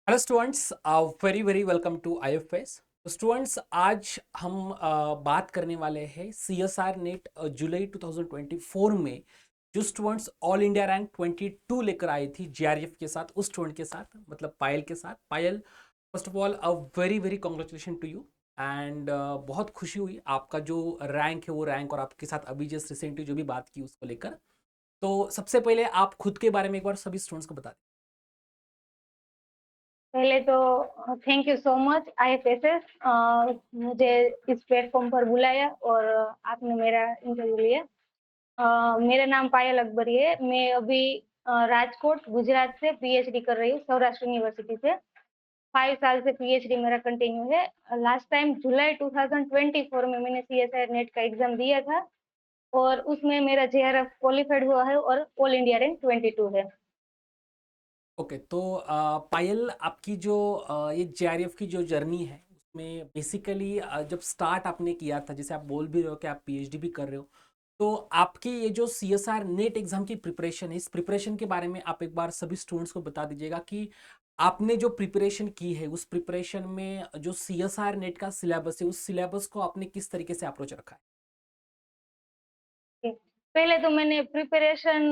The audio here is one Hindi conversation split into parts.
Hello students, very very welcome to IFS. Students, आज हम बात करने वाले हैं सीएसआर नेट जुलाई 2024 में जो स्टूडेंट्स ऑल इंडिया रैंक 22 लेकर आई थी जीआरएफ के साथ, उस स्टूडेंट के साथ, मतलब पायल के साथ। Payal, first of all a very very congratulation to you. And बहुत खुशी हुई आपका जो रैंक है वो रैंक, और आपके साथ अभी जस्ट रिसेंटली जो भी बात की उसको लेकर। तो सबसे पहले आप खुद के बारे में एक बार सभी स्टूडेंट्स को बता दें। पहले तो थैंक यू सो मच आईएफएसएस, मुझे इस प्लेटफॉर्म पर बुलाया और आपने मेरा इंटरव्यू लिया। मेरा नाम पायल अकबरी है। मैं अभी राजकोट गुजरात से पीएचडी कर रही हूँ, सौराष्ट्र यूनिवर्सिटी से। 5 साल से पीएचडी मेरा कंटिन्यू है। लास्ट टाइम जुलाई 2024 में मैंने सीएसआर नेट का एग्जाम दिया था और उसमें मेरा जेआरएफ क्वालिफाइड हुआ है और ऑल इंडिया रैंक 22 है। ओके, तो पायल, आपकी जो ये जेआरएफ की जो जर्नी है उसमें बेसिकली जब स्टार्ट आपने किया था, जैसे आप बोल भी रहे हो कि आप पीएचडी भी कर रहे हो, तो आपकी ये जो सीएसआर नेट एग्जाम की प्रिपरेशन है, इस प्रिपरेशन के बारे में आप एक बार सभी स्टूडेंट्स को बता दीजिएगा कि आपने जो प्रिपरेशन की है उस प्रिपरेशन में जो सीएसआर नेट का सिलेबस है, उस सिलेबस को आपने किस तरीके से अप्रोच रखा है। ओके। पहले तो मैंने प्रिपरेशन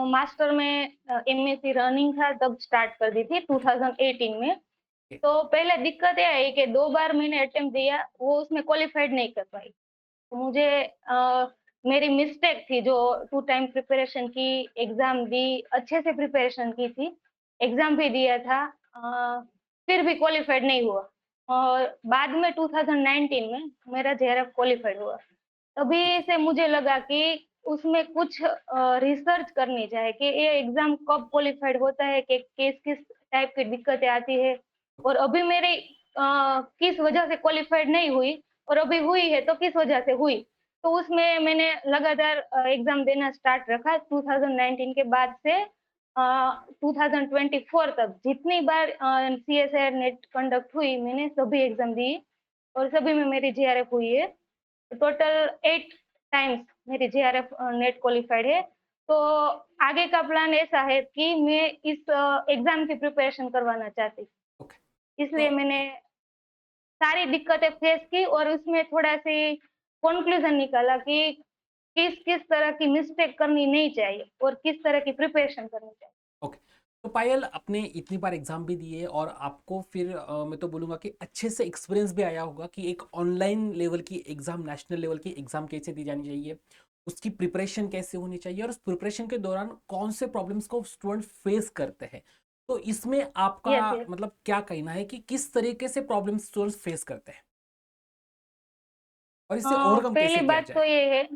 मास्टर में एमएससी रनिंग था तब स्टार्ट कर दी थी 2018 में। ओके। तो पहले दिक्कत ये आई कि 2 बार मैंने अटेम्प्ट दिया, वो उसमें क्वालिफाइड नहीं कर पाई। तो मुझे मेरी मिस्टेक थी जो 2 टाइम प्रिपरेशन की, एग्ज़ाम दी, अच्छे से प्रिपरेशन की थी, एग्ज़ाम भी दिया था, फिर भी क्वालिफाइड नहीं हुआ। और बाद में 2019 में मेरा जेआरएफ क्वालिफाइड हुआ। ठीक तभी है। से मुझे लगा कि उसमें कुछ रिसर्च करनी चाहिए कि ये एग्ज़ाम कब क्वालिफ़ाइड होता है, कि किस-किस टाइप की दिक्कतें आती है और अभी मेरी किस वजह से क्वालिफ़ाइड नहीं हुई और अभी हुई है तो किस वजह से हुई। तो उसमें मैंने लगातार एग्ज़ाम देना स्टार्ट रखा 2019 के बाद से 2024 तक जितनी बार सीएसआर नेट कंडक्ट हुई मैंने सभी एग्ज़ाम दी और सभी में मेरी जेआरएफ हुई है। टोटल 8 टाइम्स मेरी जेआरएफ नेट क्वालिफाइड है। तो आगे का प्लान ऐसा है कि मैं इस एग्ज़ाम की प्रिपरेशन करवाना चाहती हूँ। ओके। तो इसलिए मैंने सारी दिक्कतें फेस की और उसमें थोड़ा-सी कॉन्क्लूज़न निकाला कि किस-किस तरह की मिस्टेक करनी नहीं चाहिए और किस तरह की प्रिपरेशन करनी चाहिए। ओके। तो पायल, आपने इतनी बार एग्जाम भी दिए और आपको फिर मैं तो बोलूँगा कि अच्छे से एक्सपीरियंस भी आया होगा कि एक ऑनलाइन लेवल की एग्जाम, नेशनल लेवल की एग्जाम कैसे दी जानी चाहिए, उसकी प्रिपरेशन कैसे होनी चाहिए, और उस प्रिपरेशन के दौरान कौन से प्रॉब्लम्स को स्टूडेंट फेस करते हैं। तो इसमें आपका यस, यस। मतलब क्या कहना है कि किस तरीके से प्रॉब्लम्स स्टूडेंट्स फेस करते हैं और इसे ओवरकम पहली कैसे किया बात जाए। तो ये है,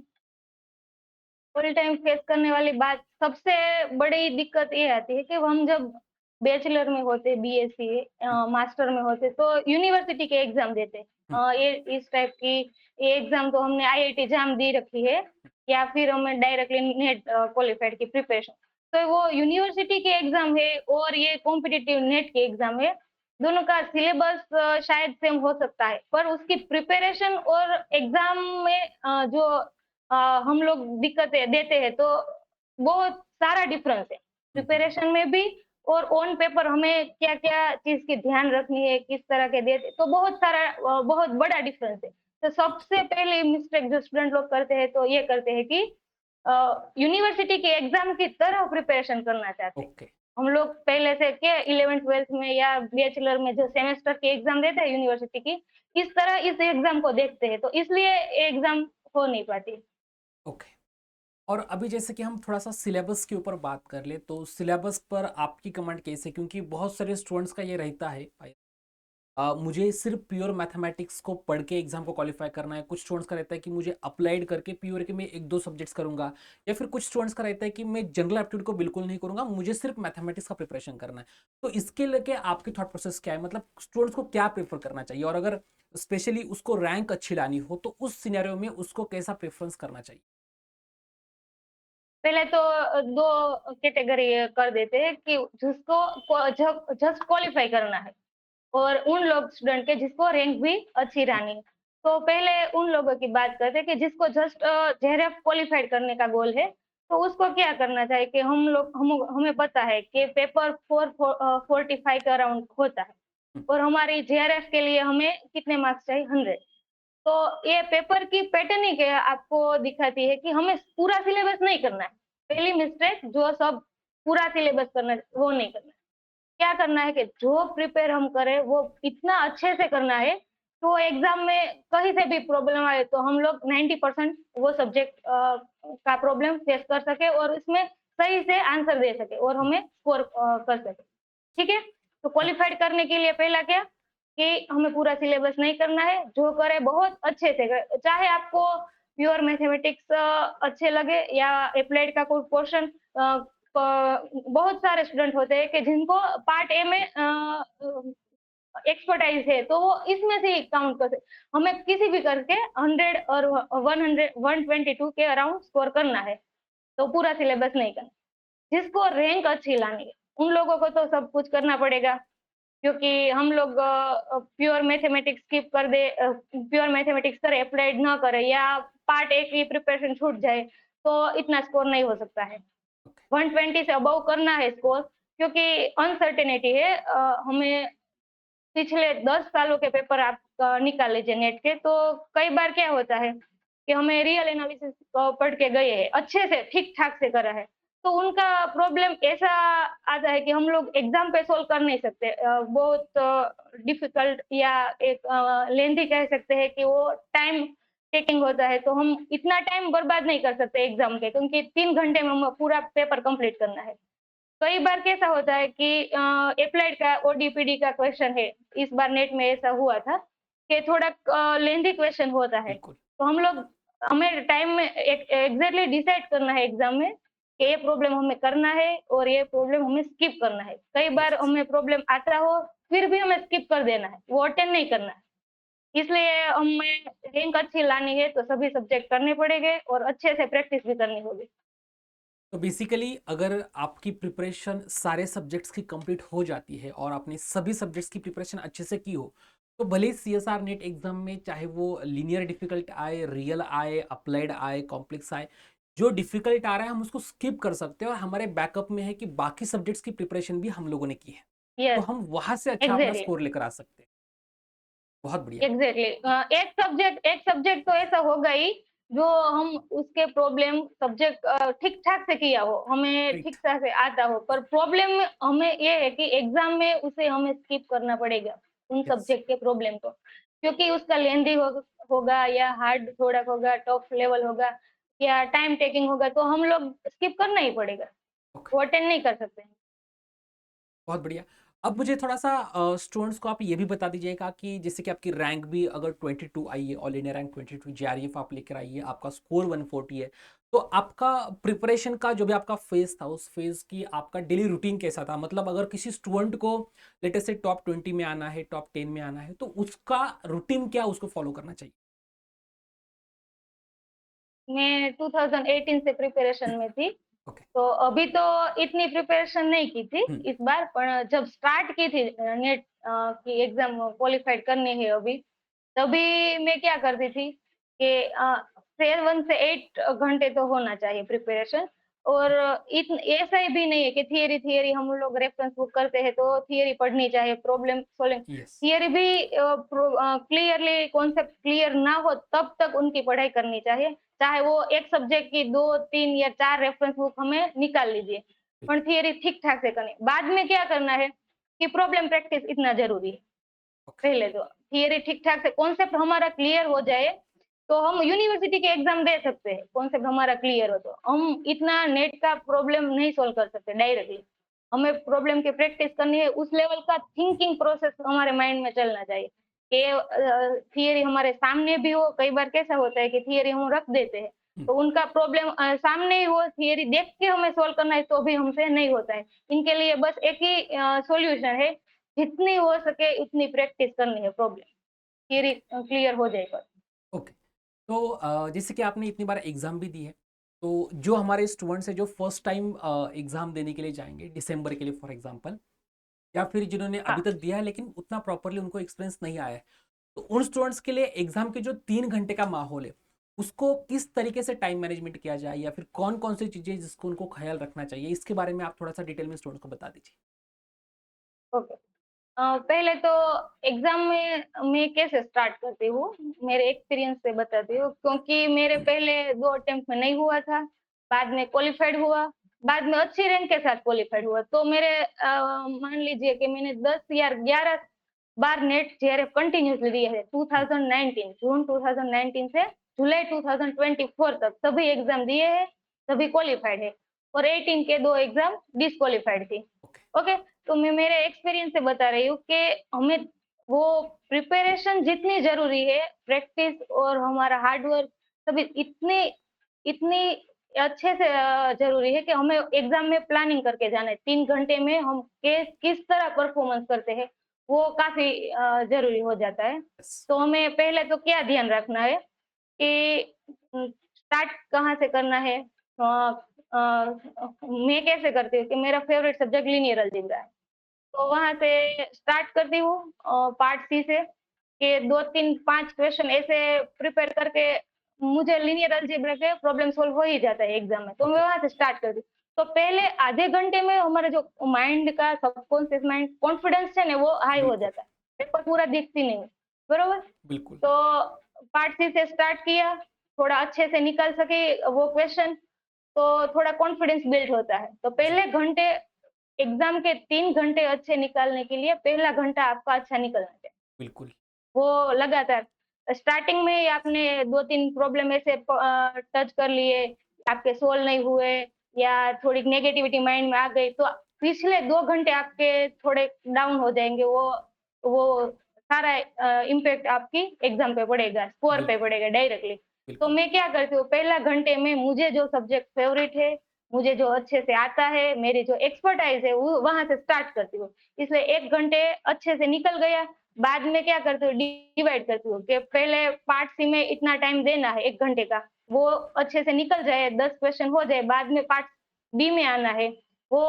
फुल टाइम फेस करने वाली बात सबसे बड़ी दिक्कत ये आती है कि हम जब बैचलर में होते, बीएससी हम्म, मास्टर में होते तो यूनिवर्सिटी के एग्जाम देते। हम्म, ये इस टाइप की ये एग्जाम तो हमने आईआईटी जाम दी रखी है या फिर हमें डायरेक्टली नेट क्वालिफाइड की प्रिपरेशन। तो वो यूनिवर्सिटी के एग्जाम है और ये कॉम्पिटिटिव नेट के एग्जाम है। दोनों का सिलेबस शायद सेम हो सकता है पर उसकी प्रिपरेशन और एग्जाम में जो हम लोग दिक्कतें देते हैं तो बहुत सारा डिफरेंस है। हम्म। प्रिपरेशन में भी और ऑन पेपर हमें क्या-क्या चीज़ की ध्यान रखनी है, किस तरह के देते तो बहुत सारा बहुत बड़ा डिफरेंस है। तो सबसे पहले मिस्टेक जो स्टूडेंट लोग करते हैं तो ये करते हैं कि यूनिवर्सिटी के एग्ज़ाम की तरह प्रिपरेशन करना चाहते हैं। ओके। हम लोग पहले से क्या 11th-12th में या बैचलर में जो सेमेस्टर के एग्ज़ाम देते हैं यूनिवर्सिटी की, इस तरह इस एग्ज़ाम को देखते हैं, तो इसलिए एग्ज़ाम हो नहीं पाती। ओके। और अभी जैसे कि हम थोड़ा सा सिलेबस के ऊपर बात कर ले, तो सिलेबस पर आपकी कमेंट कैसे, क्योंकि बहुत सारे स्टूडेंट्स का ये रहता है भाई, मुझे सिर्फ प्योर मैथमेटिक्स को पढ़ के एग्जाम को क्वालिफाई करना है। कुछ स्टूडेंट्स का रहता है कि मुझे अप्लाइड करके प्योर के मैं एक दो सब्जेक्ट्स करूंगा, या फिर कुछ स्टूडेंट्स का रहता है कि मैं जनरल एप्टीट्यूड को बिल्कुल नहीं करूंगा, मुझे सिर्फ मैथमेटिक्स का प्रिपरेशन करना है। तो इसके लेके आपकी थॉट प्रोसेस क्या है, मतलब स्टूडेंट्स को क्या प्रेफर करना चाहिए, और अगर स्पेशली उसको रैंक अच्छी लानी हो तो उस सिनेरियो में उसको कैसा प्रेफरेंस करना चाहिए। पहले तो 2 कैटेगरी कर देते हैं कि जिसको जस्ट क्वालिफाई करना है और उन लोग स्टूडेंट के जिसको रैंक भी अच्छी लानी है। तो पहले उन लोगों की बात करते हैं कि जिसको जस्ट जेआरएफ क्वालिफाइड करने का गोल है। तो उसको क्या करना चाहिए कि हमें पता है कि पेपर 45 के अराउंड होता है हुँ, और हमारी जेआरएफ के लिए हमें कितने मार्क्स चाहिए 100। तो ये पेपर की पैटर्न ही क्या आपको दिखाती है कि हमें पूरा सिलेबस नहीं करना है। हुँ, पहली मिस्टेक जो सब पूरा सिलेबस करना है, वो नहीं करना है। क्या करना है कि जो प्रिपेयर हम करें वो इतना अच्छे से करना है, तो एग्ज़ाम में कहीं से भी प्रॉब्लम आए तो हम लोग 90% वो सब्जेक्ट का प्रॉब्लम फेस कर सकें और उसमें सही से आंसर दे सकें और हुँ, हमें स्कोर कर सकें। ठीक है? तो ओके, क्वालिफ़ाइड करने के लिए पहला क्या कि हमें पूरा सिलेबस नहीं करना है, जो करे बहुत अच्छे से करे। चाहे आपको प्योर मैथमेटिक्स अच्छे लगे या एप्लाइड का कोई पोर्शन बहुत सारे स्टूडेंट होते हैं कि जिनको पार्ट ए में एक्सपर्टाइज़ है, तो वो इसमें से ही काउंट करते हैं। हमें किसी भी करके 100 और 100 122 के अराउंड स्कोर करना है, तो पूरा सिलेबस नहीं करना। जिसको रैंक अच्छी लानी है, उन लोगों को तो सब कुछ करना पड़ेगा। क्योंकि हम लोग प्योर मैथमेटिक्स स्किप कर दे प्योर मैथमेटिक्स करें, अप्लाइड ना करें या पार्ट ए की प्रिपरेशन छूट जाए, तो इतना स्कोर नहीं हो सकता है। ओके, 120 से अबव करना है स्कोर क्योंकि अनसर्टेनिटी है हमें पिछले 10 सालों के पेपर आप निकाल लीजिए नेट के, तो कई बार क्या होता है कि हमें रियल एनालिसिस पढ़ के गए हैं, अच्छे से ठीक-ठाक से करा है। तो उनका प्रॉब्लम ऐसा आता है कि हम लोग एग्ज़ाम पे सॉल्व कर नहीं सकते। बहुत डिफ़िकल्ट या एक लेंथी कह सकते हैं कि वो टाइम टेकिंग होता है, तो हम इतना टाइम बर्बाद नहीं कर सकते एग्ज़ाम पे क्योंकि 3 घंटे में हम पूरा पेपर कंप्लीट करना है। कई बार कैसा होता है कि एप्लाइड का ओडीपीडी का क्वेश्चन है, इस बार नेट में ऐसा हुआ था कि थोड़ा लेंथी क्वेश्चन होता है। बिल्कुल। तो हमें टाइम में एग्ज़ैक्टली डिसाइड करना है एग्ज़ाम में कि ये प्रॉब्लम हमें करना है और ये प्रॉब्लम हमें स्किप करना है। कई बार यस, हमें प्रॉब्लम आता हो, फिर भी हमें स्किप कर देना है, वो अटेम्प्ट नहीं करना है। इसलिए हमें रैंक अच्छी लानी है तो सभी सब्जेक्ट करने पड़ेंगे और अच्छे से प्रैक्टिस भी करनी होगी। तो बेसिकली अगर आपकी प्रिपरेशन सारे सब्जेक्ट्स की कंप्लीट हो जाती है और आपने सभी सब्जेक्ट्स की प्रिपरेशन अच्छे से की हो, तो भले ही सीएसआर नेट एग्जाम में चाहे वो लीनियर डिफिकल्ट आए, रियल आए, अप्लाइड आए, कॉम्प्लेक्स आए, जो डिफिकल्ट आ रहा है हम उसको स्किप कर सकते हैं और हमारे बैकअप में है कि बाकी सब्जेक्ट्स की प्रिपरेशन भी हम लोगों ने की है। तो यस, हम वहाँ से अच्छा अपना एग्ज़ैक्टली। स्कोर लेकर आ सकते हैं। बहुत बढ़िया। एग्ज़ैक्टली एक सब्जेक्ट तो ऐसा होगा ही जो हम उसके प्रॉब्लम सब्जेक्ट ठीक-ठाक से किया हो, हमें ग्रेट। ठीक-ठाक से आता हो, पर प्रॉब्लम हमें ये है कि एग्ज़ाम में उसे हमें स्किप करना पड़ेगा, उन यस, सब्जेक्ट के प्रॉब्लम को। क्योंकि उसका लेंथी होगा या हार्ड थोड़ा होगा, टफ लेवल होगा या टाइम टेकिंग होगा, तो हम लोग स्किप करना ही पड़ेगा, ओके। वो अटेंड नहीं कर सकते। बहुत बढ़िया। अब मुझे थोड़ा-सा स्टूडेंट्स को आप ये भी बता दीजिएगा कि जैसे कि आपकी रैंक भी अगर 22 आई है, ऑल इंडिया रैंक 22 जेआरएफ आप लेकर आई है, आपका स्कोर 140 है। तो आपका प्रिपरेशन का जो भी आपका फ़ेज़ था, उस फ़ेज़ की आपका डेली रूटीन कैसा था? मतलब अगर किसी स्टूडेंट को लेट अस से टॉप 20 में आना है, टॉप 10 में आना है, तो उसका रूटीन क्या उसको फ़ॉलो करना चाहिए? मैं 2018 से प्रिपरेशन में थी। ओके। तो अभी तो इतनी प्रिपरेशन नहीं की थी हुँ, इस बार, पर जब स्टार्ट की थी नेट की एग्ज़ाम क्वालिफ़ाइड करनी है अभी, तभी मैं क्या करती थी कि 7 से 8 घंटे तो होना चाहिए प्रिपरेशन और ऐसा ही भी नहीं है कि थियरी हम लोग रेफ़रेंस बुक करते हैं तो थियरी पढ़नी चाहिए, प्रॉब्लम सॉल्विंग यस, थियरी भी क्लियरली कॉन्सेप्ट क्लियर ना हो तब तक उनकी पढ़ाई करनी चाहिए। चाहे वो एक सब्जेक्ट की 2, 3 या 4 रेफ़रेंस बुक हमें निकाल लीजिए, पर बिल्कुल। थियरी ठीक-ठाक से करनी। बाद में क्या करना है कि प्रॉब्लम प्रैक्टिस इतना ज़रूरी है। ओके, पहले तो थियरी ठीक-ठाक से कॉन्सेप्ट हमारा क्लियर हो जाए, तो हम यूनिवर्सिटी के एग्ज़ाम दे सकते हैं, कॉन्सेप्ट हमारा क्लियर हो तो। हम इतना नेट का प्रॉब्लम नहीं सॉल्व कर सकते डायरेक्टली। हमें प्रॉब्लम की प्रैक्टिस करनी है, उस लेवल का थिंकिंग प्रोसेस हमारे माइंड में चलना चाहिए। कि थियरी हमारे सामने भी हो, कई बार कैसा होता है कि थियरी हम रख देते हैं, हुँ, तो उनका प्रॉब्लम सामने ही हो, थियरी देख के हमें सॉल्व करना है, तो भी हमसे नहीं होता है। इनके लिए बस एक ही सॉल्यूशन है जितनी हो सके उतनी प्रैक्टिस करनी है प्रॉब्लम, थियरी ओके, क्लियर हो जाए बस। ओके। तो जैसे कि आपने इतनी बार एग्ज़ाम भी दी है, तो जो हमारे स्टूडेंट्स हैं जो फर्स्ट टाइम एग्ज़ाम देने के लिए जाएँगे दिसंबर के लिए फॉर एग्ज़ाम्पल या फिर जिन्होंने अभी हाँ, तक दिया है लेकिन उतना प्रॉपर्ली उनको एक्सपीरियंस नहीं आया है, तो उन स्टूडेंट्स के लिए एग्ज़ाम के जो 3 घंटे का माहौल है, उसको किस तरीके से टाइम मैनेजमेंट किया जाए या फिर कौन-कौन सी चीज़ें जिसको उनको ख़्याल रखना चाहिए? इसके बारे में आप थोड़ा-सा डिटेल में स्टूडेंट्स को बता दीजिए। ओके। पहले तो एग्ज़ाम में मैं कैसे स्टार्ट करती हूँ, मेरे एक्सपीरियंस से बताती हूँ क्योंकि मेरे पहले 2 अटेम्प्ट में नहीं हुआ था, बाद में क्वालिफ़ाइड हुआ, बाद में अच्छी रैंक के साथ क्वालिफ़ाइड हुआ। तो मेरे मान लीजिए कि मैंने 10 या 11 बार नेट जेआरएफ कंटिन्यूअसली दिए हैं, हुँ, 2019 जून 2019 से जुलाई 2024 तक सभी एग्ज़ाम दिए हैं, सभी क्वालिफ़ाइड है और 18 के 2 एग्ज़ाम डिस्क्वालिफ़ाइड थी। ओके, ओके, तो मैं मेरे एक्सपीरियंस से बता रही हूँ कि हमें वो प्रिपरेशन जितनी ज़रूरी है, प्रैक्टिस और हमारा हार्ड वर्क सभी इतनी इतनी अच्छे से ज़रूरी है कि हमें एग्ज़ाम में प्लानिंग करके जाना है। 3 घंटे में हम किस तरह परफ़ॉर्मेंस करते हैं, वो काफ़ी ज़रूरी हो जाता है। यस, तो हमें पहले तो क्या ध्यान रखना है कि स्टार्ट कहाँ से करना है? मैं कैसे करती हूँ कि मेरा फ़ेवरेट सब्जेक्ट लीनियर अलजेब्रा है। तो वहाँ से स्टार्ट करती हूँ पार्ट सी से कि 2, 3, 5 क्वेश्चन ऐसे प्रिपेयर करके मुझे लीनियर अलजेब्रा के प्रॉब्लम सॉल्व हो ही जाता है एग्ज़ाम में, तो मैं ओके, वहाँ से स्टार्ट करती हूँ। तो पहले आधे घंटे में हमारा जो माइंड का सबकॉन्शियस माइंड कॉन्फिडेंस है ना वो हाई हो बिल्कुल, जाता है, पेपर पूरा दिखती नहीं, बरोबर? बिल्कुल, तो पार्ट सी से स्टार्ट किया, थोड़ा अच्छे से निकल सके वो क्वेश्चन, तो थोड़ा कॉन्फिडेंस बिल्ड होता है। तो जी, पहले घंटे एग्ज़ाम के 3 घंटे अच्छे निकालने के लिए पहला घंटा आपका अच्छा निकलना चाहिए। बिल्कुल, वो लगातार स्टार्टिंग में ही आपने 2-3 प्रॉब्लम ऐसे टच कर लिए, आपके सॉल्व नहीं हुए या थोड़ी नेगेटिविटी माइंड में आ गई, तो पिछले 2 घंटे आपके थोड़े डाउन हो जाएँगे। वो सारा इम्पैक्ट आपकी एग्ज़ाम पे पड़ेगा, स्कोर पे बिल्कुल, पड़ेगा डायरेक्टली। तो बिल्कुल, मैं क्या करती हूँ, पहला घंटे में मुझे जो सब्जेक्ट फ़ेवरेट है, मुझे जो अच्छे से आता है, मेरी जो एक्सपर्टाइज़ है, वो वहाँ से स्टार्ट करती हूँ। इसलिए 1 घंटे अच्छे से निकल गया, बाद में क्या करती हूँ डिवाइड करती हूँ कि पहले पार्ट सी में इतना टाइम देना है 1 घंटे का, वो अच्छे से निकल जाए, 10 क्वेश्चन हो जाए, बाद में पार्ट बी में आना है, वो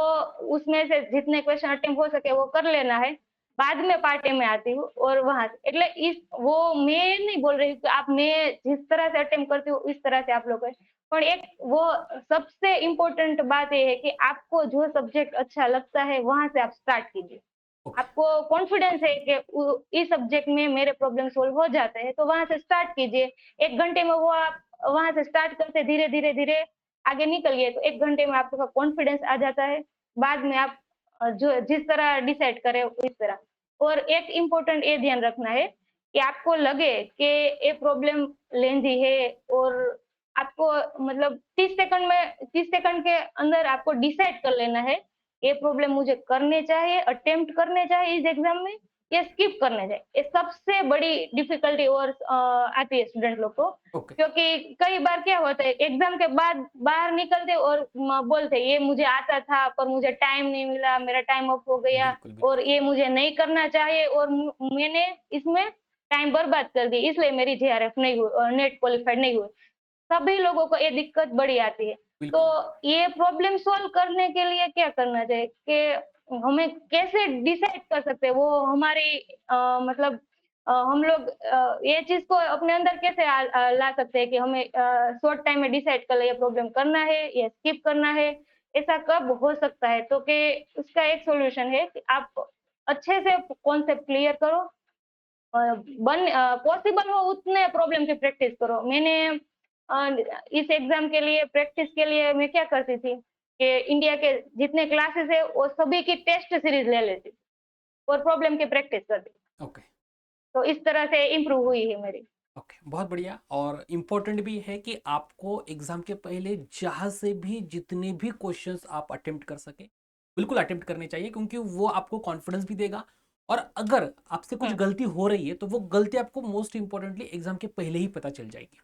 उसमें से जितने क्वेश्चन अटेम्प्ट हो सके वो कर लेना है, बाद में पार्ट ए में आती हूँ और वहाँ से એટલે इस वो मैं नहीं बोल रही हूँ कि आप मैं जिस तरह से अटेम्प्ट करती हूँ इस तरह से आप लोग करें, पर एक वो सबसे इम्पोर्टेंट बात ये है कि आपको जो सब्जेक्ट अच्छा लगता है, वहाँ से आप स्टार्ट कीजिए। ओके, आपको कॉन्फिडेंस है कि इस सब्जेक्ट में मेरे प्रॉब्लम सॉल्व हो जाते हैं, तो वहाँ से स्टार्ट कीजिए। 1 घंटे में वो आप वहाँ से स्टार्ट करते धीरे-धीरे आगे निकलिए, तो 1 घंटे में आपके पास कॉन्फिडेंस आ जाता है। बाद में आप जो जिस तरह डिसाइड करें उस तरह। और एक इम्पोर्टेंट ये ध्यान रखना है कि आपको लगे कि ये प्रॉब्लम लेंदी है और आपको मतलब 30 सेकंड के अंदर आपको डिसाइड कर लेना है ये प्रॉब्लम मुझे करने चाहिए, अटेम्प्ट करने चाहिए इस एग्ज़ाम में या स्किप करने चाहिए। ये सबसे बड़ी डिफ़िकल्टी और आती है स्टूडेंट लोग को। ओके, क्योंकि कई बार क्या होता है एग्ज़ाम के बाद बाहर निकलते और बोलते हैं ये मुझे आता था पर मुझे टाइम नहीं मिला, मेरा टाइम ऑफ हो गया बिल्कुल, और बिल्कुल, ये मुझे नहीं करना चाहिए और मैंने इसमें टाइम बर्बाद कर दी इसलिए मेरी जेआरएफ नहीं हुई नेट क्वालिफाइड नहीं हुई। सभी लोगों को ये दिक्कत बड़ी आती है। तो बिल्कुल, ये प्रॉब्लम सॉल्व करने के लिए क्या करना चाहिए कि हमें कैसे डिसाइड कर सकते हैं वो हमारी मतलब हम लोग ये चीज़ को अपने अंदर कैसे ला सकते हैं कि हमें शॉर्ट टाइम में डिसाइड कर ले ये प्रॉब्लम करना है या स्किप करना है, ऐसा कब हो सकता है? तो कि उसका एक सॉल्यूशन है कि आप अच्छे से कॉन्सेप्ट क्लियर करो पॉसिबल हो उतने प्रॉब्लम की प्रैक्टिस करो। मैंने अ, इस एग्ज़ाम के लिए प्रैक्टिस के लिए मैं क्या करती थी कि इंडिया के जितने क्लासेस है वो सभी की टेस्ट सीरीज़ ले लेती थी और प्रॉब्लम की प्रैक्टिस करती थी। ओके, तो इस तरह से इम्प्रूव हुई है मेरी। ओके, बहुत बढ़िया और इम्पोर्टेंट भी है कि आपको एग्ज़ाम के पहले जहाँ से भी जितने भी क्वेश्चंस आप अटेम्प्ट कर सकें, बिल्कुल अटेम्प्ट करने चाहिए क्योंकि वो आपको कॉन्फिडेंस भी देगा और अगर आपसे कुछ हुँ, गलती हो रही है, तो वो गलती आपको मोस्ट इम्पोर्टेंटली एग्ज़ाम के पहले ही पता चल जाएगी।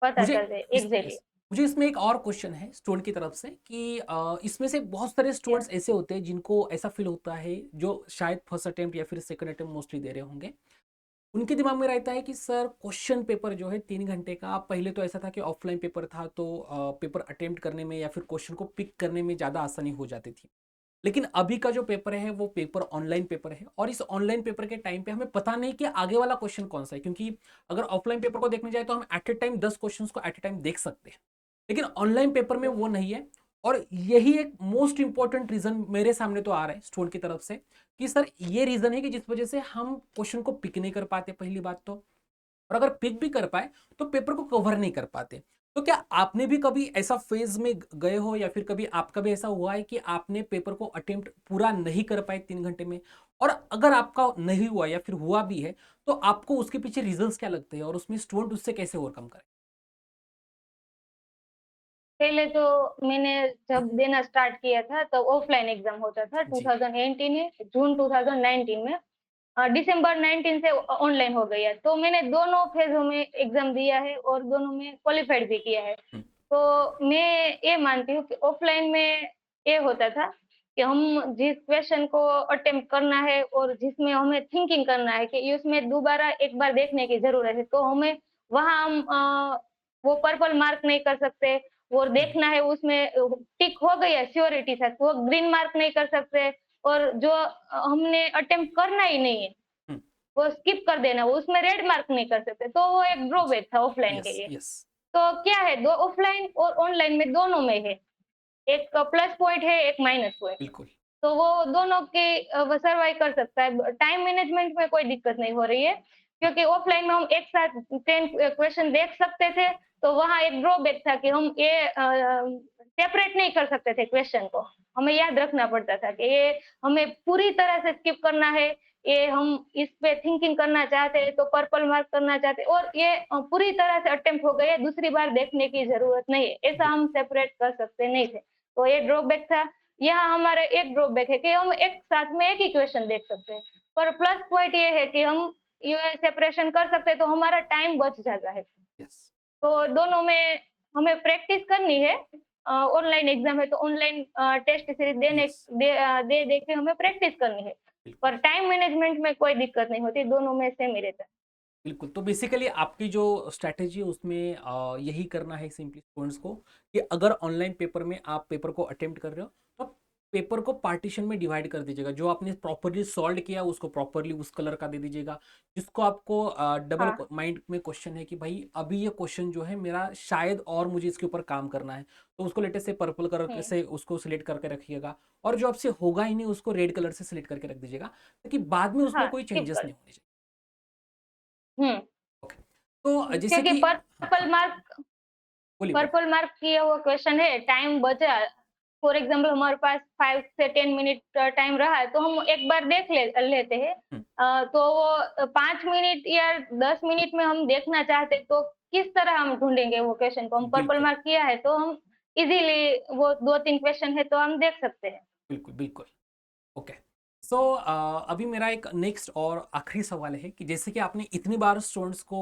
पता मुझे चल जाए एग्ज़ैक्टली। मुझे इसमें एक और क्वेश्चन है स्टूडेंट की तरफ से कि इसमें से बहुत सारे यस, स्टूडेंट्स ऐसे होते हैं जिनको ऐसा फील होता है जो शायद फर्स्ट अटेम्प्ट या फिर सेकंड अटेम्प्ट मोस्टली दे रहे होंगे उनके दिमाग में रहता है कि सर क्वेश्चन पेपर जो है 3 घंटे का पहले तो ऐसा था कि ऑफलाइन पेपर था तो पेपर अटेम्प्ट करने में या फिर क्वेश्चन को पिक करने में ज़्यादा आसानी हो जाती थी लेकिन अभी का जो पेपर है वो पेपर ऑनलाइन पेपर है, और इस ऑनलाइन पेपर के टाइम पे हमें पता नहीं कि आगे वाला क्वेश्चन कौन सा है, क्योंकि अगर ऑफलाइन पेपर को देखने जाए तो हम एट ए टाइम 10 क्वेश्चंस को एट ए टाइम देख सकते हैं, लेकिन ऑनलाइन पेपर में वो नहीं है। और यही एक मोस्ट इंपॉर्टेंट रीजन मेरे सामने तो आ रहा है स्टूडेंट की तरफ से, कि सर ये रीजन है कि जिस वजह से हम क्वेश्चन को पिक नहीं कर पाते पहली बात तो, और अगर पिक भी कर पाए तो पेपर को कवर नहीं कर पाते। तो क्या आपने भी कभी ऐसा फेज में गए हो, या फिर कभी आपका भी ऐसा हुआ है कि आपने पेपर को अटेम्प्ट पूरा नहीं कर पाए 3 घंटे में, और अगर आपका नहीं हुआ या फिर हुआ भी है तो आपको उसके पीछे रीजंस क्या लगते हैं, और उसमें स्टूडेंट उससे कैसे ओवरकम करे? पहले तो मैंने जब देना स्टार्ट किया था तो ऑफलाइन एग्जाम होता था जी। 2018 में, जून 2019 में। दिसंबर 19 से ऑनलाइन हो गया, तो मैंने दोनों फेज़ों में एग्ज़ाम दिया है और दोनों में क्वालिफ़ाइड भी किया है। हम्म, तो मैं ये मानती हूँ कि ऑफ़लाइन में ये होता था कि हम जिस क्वेश्चन को अटेम्प्ट करना है और जिसमें हमें थिंकिंग करना है कि उसमें दोबारा एक बार देखने की ज़रूरत है, तो हमें वहाँ हम वो पर्पल मार्क नहीं कर सकते, और हम्म, देखना है उसमें टिक हो गया श्योरिटी से, वो ग्रीन मार्क नहीं कर सकते, और जो हमने अटेम्प्ट करना ही नहीं है, हम्म, वो स्किप कर देना, वो उसमें रेड मार्क नहीं कर सकते, तो वो एक जी। ड्रॉबैक था ऑफलाइन के यस, लिए। यस। तो क्या है, दो ऑफलाइन और ऑनलाइन में दोनों में है, एक प्लस पॉइंट है, एक माइनस पॉइंट है। बिल्कुल। तो वो दोनों के वो सर्वाइव कर सकता है। टाइम मैनेजमेंट में कोई दिक्कत नहीं हो रही है, क्योंकि ऑफलाइन में हम एक साथ 10 क्वेश्चन देख सकते थे, तो वहाँ एक ड्रॉबैक था कि हम ये सेपरेट नहीं कर सकते थे क्वेश्चन को। हमें याद रखना पड़ता था कि ये हमें पूरी तरह से स्किप करना है, ये हम इस पे थिंकिंग करना चाहते हैं, तो पर्पल मार्क करना चाहते हैं, और ये पूरी तरह से अटेम्प्ट हो गए, दूसरी बार देखने की ज़रूरत नहीं है। ऐसा हम सेपरेट कर सकते नहीं थे। तो ये ड्रॉबैक था। यहाँ हमारा एक ड्रॉबैक है कि हम एक साथ में एक ही क्वेश्चन देख सकते हैं। पर प्लस पॉइंट ये है कि हम ये सेपरेशन कर सकते हैं, तो हमारा टाइम बच जाता है। यस, तो दोनों में हमें प्रैक्टिस करनी है। ऑनलाइन एग्ज़ाम है तो ऑनलाइन टेस्ट सीरीज़ यस। दे के हमें प्रैक्टिस करनी है। बिल्कुल। पर टाइम मैनेजमेंट में कोई दिक्कत नहीं होती, दोनों में सेम ही रहता है। बिल्कुल, तो बेसिकली आपकी जो स्ट्रैटेजी है उसमें यही करना है सिंपली स्टूडेंट्स को, कि अगर ऑनलाइन पेपर में आप पेपर को अटेम्प्ट कर रहे हो तो आप पेपर को पार्टीशन में डिवाइड कर दीजिएगा, जो आपने प्रॉपरली सॉल्व किया उसको प्रॉपरली उस कलर का दे दीजिएगा, जिसको आपको डबल हाँ, माइंड में क्वेश्चन है कि भाई अभी ये क्वेश्चन जो है मेरा शायद और मुझे इसके ऊपर काम करना है, तो उसको लेटेस्ट से पर्पल कलर हुँ, से उसको सिलेक्ट करके रखिएगा, और जो आपसे होगा ही नहीं उसको रेड कलर से सिलेक्ट करके रख दीजिएगा, ताकि बाद में उसमें हाँ, कोई स्किप चेंजेस कर नहीं होने चाहिए। हुँ, ओके, तो जैसे क्योंकि कि हाँ, पर्पल हाँ, मार्क बोलिए, बोलिए। पर्पल मार्क किया हुआ क्वेश्चन है, टाइम बचा, फॉर एग्जांपल हमारे पास 5 से 10 मिनट टाइम रहा है, तो हम एक बार देख लेते हैं। हुँ, तो वो 5 मिनट या 10 मिनट में हम देखना चाहते हैं, तो किस तरह हम ढूँढेंगे वो क्वेश्चन को? हम पर्पल बिल्कुल, मार्क किया है, तो हम इज़िली वो 2-3 क्वेश्चन है, तो हम देख सकते हैं। बिल्कुल, बिल्कुल। ओके। सो अभी मेरा एक नेक्स्ट और आखिरी सवाल है कि जैसे कि आपने इतनी बार स्टूडेंट्स को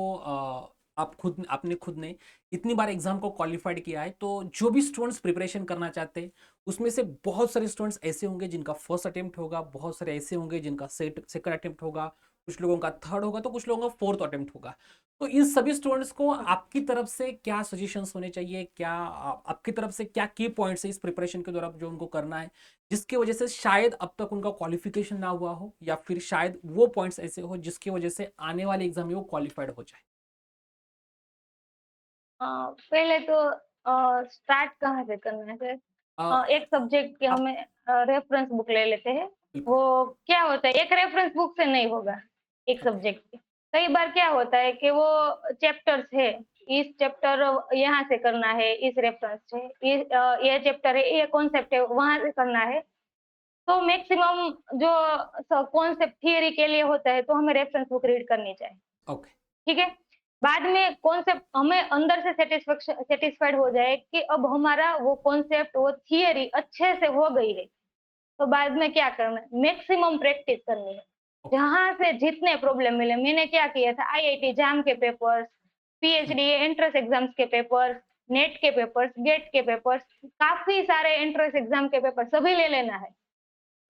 आपने खुद ने इतनी बार एग्जाम को क्वालिफाइड किया है, तो जो भी स्टूडेंट्स प्रिपरेशन करना चाहते हैं उसमें से बहुत सारे स्टूडेंट्स ऐसे होंगे जिनका फर्स्ट अटेम्प्ट होगा, बहुत सारे ऐसे होंगे जिनका सेकंड अटेम्प्ट होगा, कुछ लोगों का थर्ड होगा, तो कुछ लोगों का फोर्थ अटेम्प्ट होगा। तो इन सभी स्टूडेंट्स को हाँ। आपकी तरफ से क्या सजेशंस होने चाहिए, क्या आपकी तरफ से क्या की पॉइंट्स है इस प्रिपरेशन के दौरान जो उनको करना है, जिसकी वजह से शायद अब तक उनका क्वालिफिकेशन ना हुआ हो, या फिर शायद वो पॉइंट्स ऐसे हो जिसकी वजह से आने वाले एग्जाम में वो क्वालिफाइड हो जाए? पहले तो स्टार्ट कहाँ से करना है फिर? अ, एक सब्जेक्ट की आप हमें रेफ़रेंस बुक ले लेते हैं। बिल्कुल। वो क्या होता है, एक रेफ़रेंस बुक से नहीं होगा, एक ओके। सब्जेक्ट की। कई बार क्या होता है कि वो चैप्टर्स है, इस चैप्टर यहाँ से करना है, इस रेफ़रेंस से, ये चैप्टर है, ये कॉन्सेप्ट है, वहाँ से करना है। तो मैक्सिमम जो कॉन्सेप्ट थियरी के लिए होता है, तो हमें रेफ़रेंस बुक रीड करनी चाहिए। ओके। ठीक है? बाद में कॉन्सेप्ट हमें अंदर से सैटिस्फाइड हो जाए कि अब हमारा वो कॉन्सेप्ट, वो थियरी अच्छे से हो गई है, तो बाद में क्या करना है, मैक्सिमम प्रैक्टिस करनी है। ओके। जहाँ से जितने प्रॉब्लम मिले, मैंने क्या किया था, आईआईटी जैम के पेपर्स, हम्म, पीएचडी एंट्रेंस एग्ज़ाम्स के पेपर्स, नेट के पेपर्स, गेट के पेपर्स, काफ़ी सारे एंट्रेंस एग्ज़ाम के पेपर सभी ले लेना है।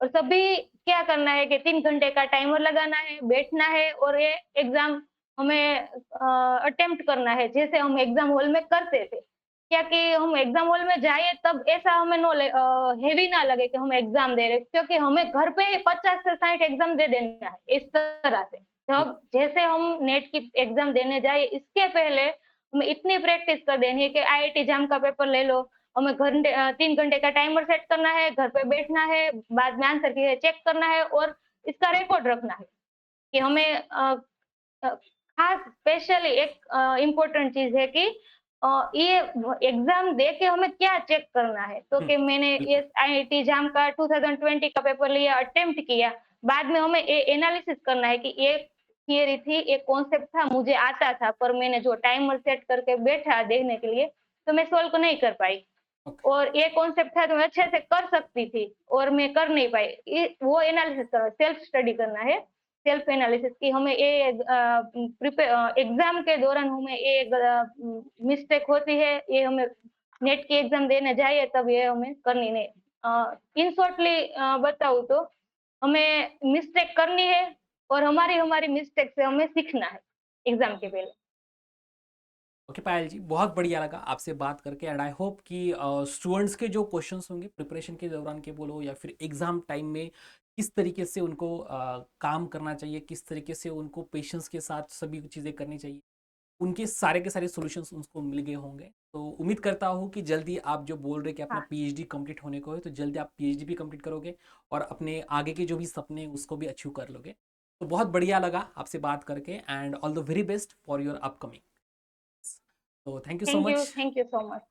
और सभी क्या करना है कि 3 घंटे का टाइमर लगाना है, बैठना है, और ये एग्ज़ाम हमें अटेम्प्ट करना है, जैसे हम एग्ज़ाम हॉल में करते थे। क्या कि हम एग्जाम हॉल में जाए तब ऐसा हमें हेवी ना लगे कि हम एग्जाम दे रहे हैं, क्योंकि हमें घर पे ही 50 से 60 एग्जाम दे देना है इस तरह से। जब जैसे हम नेट की एग्जाम देने जाए इसके पहले हमें इतनी प्रैक्टिस कर देनी है कि आईआईटी जाम का पेपर ले लो, हमें 3 घंटे का टाइमर सेट करना है, घर पे बैठना है, बाद में आंसर की चेक करना है और इसका रिकॉर्ड रखना है कि हमें खास स्पेशली एक इम्पोर्टेंट चीज़ है कि ये एग्ज़ाम दे के हमें क्या चेक करना है, तो कि मैंने ये बिल्कुल। आईआईटी जाम का 2020 का पेपर लिया, अटेम्प्ट किया, बाद में हमें ए एनालिसिस करना है कि ये थियरी थी, एक कॉन्सेप्ट था, मुझे आता था, पर मैंने जो टाइमर सेट करके बैठा देखने के लिए, तो मैं सॉल्व नहीं कर पाई। ओके। और ये कॉन्सेप्ट था तो मैं अच्छे से कर सकती थी और मैं कर नहीं पाई। वो एनालिसिस करना, सेल्फ स्टडी करना है, सेल्फ एनालिसिस कि हमें ये एग्जाम के दौरान हमें ये मिस्टेक होती है, ये हमें नेट की एग्जाम देने जाइए तब ये हमें करनी नहीं। इन शॉर्टली बताऊँ तो हमें मिस्टेक करनी है और हमारी हमारी मिस्टेक से हमें सीखना है एग्जाम के पहले। ओके पायल जी, बहुत बढ़िया लगा आपसे बात करके एंड आई होप कि स्टूडेंट्स के जो क्वेश्चंस होंगे प्रिपरेशन के दौरान के बोलो या फिर एग्ज़ाम टाइम में किस तरीके से उनको काम करना चाहिए, किस तरीके से उनको पेशेंस के साथ सभी चीज़ें करनी चाहिए, उनके सारे के सारे सॉल्यूशंस उनको मिल गए होंगे। तो उम्मीद करता हूँ कि जल्दी आप जो बोल रहे कि अपना हाँ, पीएचडी कंप्लीट होने को है तो जल्दी आप पीएचडी भी कंप्लीट करोगे और अपने आगे के जो भी सपने हैं उसको भी अचीव कर लोगे। तो बहुत बढ़िया लगा आपसे बात करके and all the very best for your upcoming. तो thank you so much. Thank you so much.